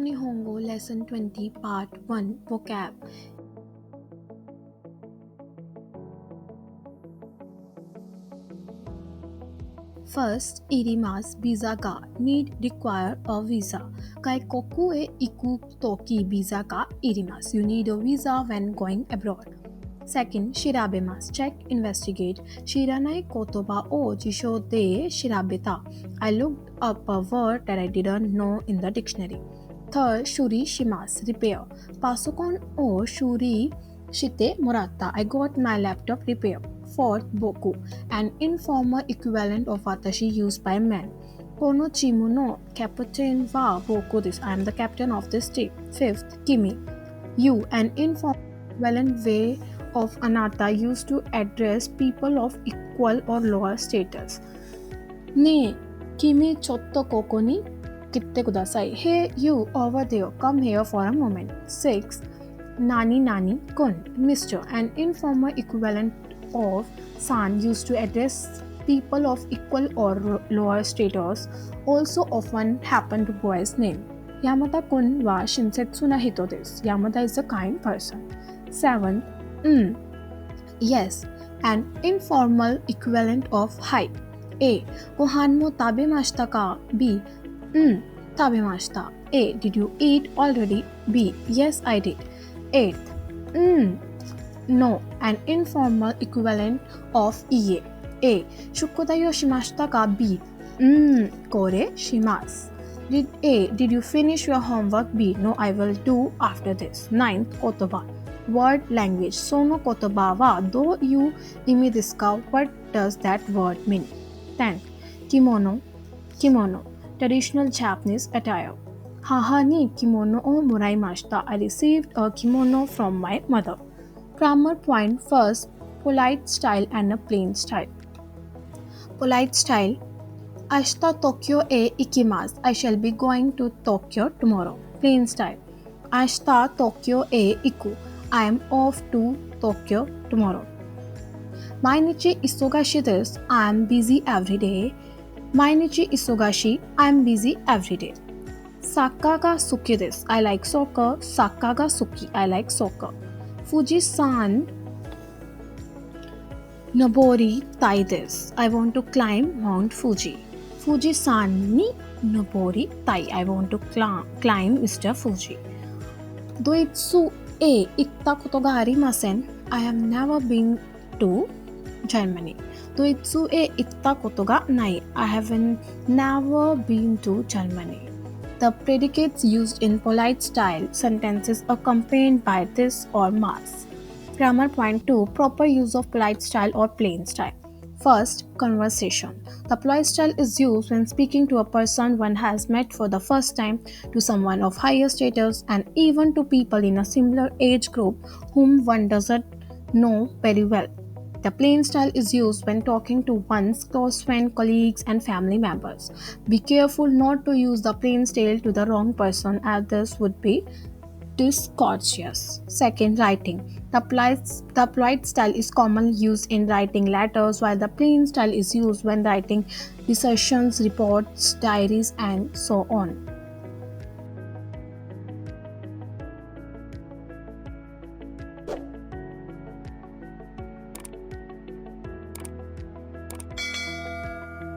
Nihongo Lesson 20 Part 1 Vocab. First, irimasu visa ga need require a visa. Kaikoku e iku toki visa ga irimasu. You need a visa when going abroad. Second, shirabemasu check, investigate. Shiranai kotoba o jisho de shirabeta. I looked up a word that I didn't know in the dictionary. Third, shuri shimasu repair. Pasokon o shuri shite moratta. I got my laptop repair. Fourth, boku, an informal equivalent of watashi used by men. Kono chimu no captain wa boku desu. I am the captain of this team. Fifth, kimi, you, an informal equivalent way of anata used to address people of equal or lower status. Ne, kimi chotto koko ni kitte kudasai. Hey, you over there, come here for a moment. 6. Nani kun, Mr., an informal equivalent of san used to address people of equal or lower status, also often happen to boys' name. Yamada kun wa shinsetsu na hito desu. Yamada is a kind person. 7. Yes, an informal equivalent of hi. A. Gohan mo tabemashita ka? B. Tabemashita. A. Did you eat already? B. Yes, I did. 8th. No, an informal equivalent of iie. A. Shukodai o shimashita ka? B. Kore shimasu. Did you finish your homework? B. No, I will do after this. 9th, kotoba. Word language. Sono kotoba wa do you imi desu ka? What does that word mean? 10th, kimono. Traditional Japanese attire. Haha ni kimono o moraimashita. I received a kimono from my mother. Grammar point. First, polite style and a plain style. Polite style. Ashita Tokyo e ikimasu. I shall be going to Tokyo tomorrow. Plain style. Ashita Tokyo e iku. I am off to Tokyo tomorrow. Mainichi isogashi desu. I am busy every day. Mainichi isogashi. I am busy every day. Sakka ga suki desu. I like soccer. Sakka ga suki. I like soccer. Fuji-san nobori tai desu. I want to climb Mount Fuji. Fuji-san ni nobori tai. I want to climb Mr. Fuji. Doitsu e itta koto ga arimasen. I have never been to Germany. Doitsu e itta koto ga nai. I haven't never been to Germany. The predicates used in polite style sentences accompanied by this or mas. Grammar point 2. Proper use of polite style or plain style. First, conversation. The polite style is used when speaking to a person one has met for the first time, to someone of higher status, and even to people in a similar age group whom one doesn't know very well. The plain style is used when talking to one's close friends, colleagues, and family members. Be careful not to use the plain style to the wrong person, as this would be discourteous. Second, writing. The polite style is commonly used in writing letters, while the plain style is used when writing dissertations, reports, diaries, and so on.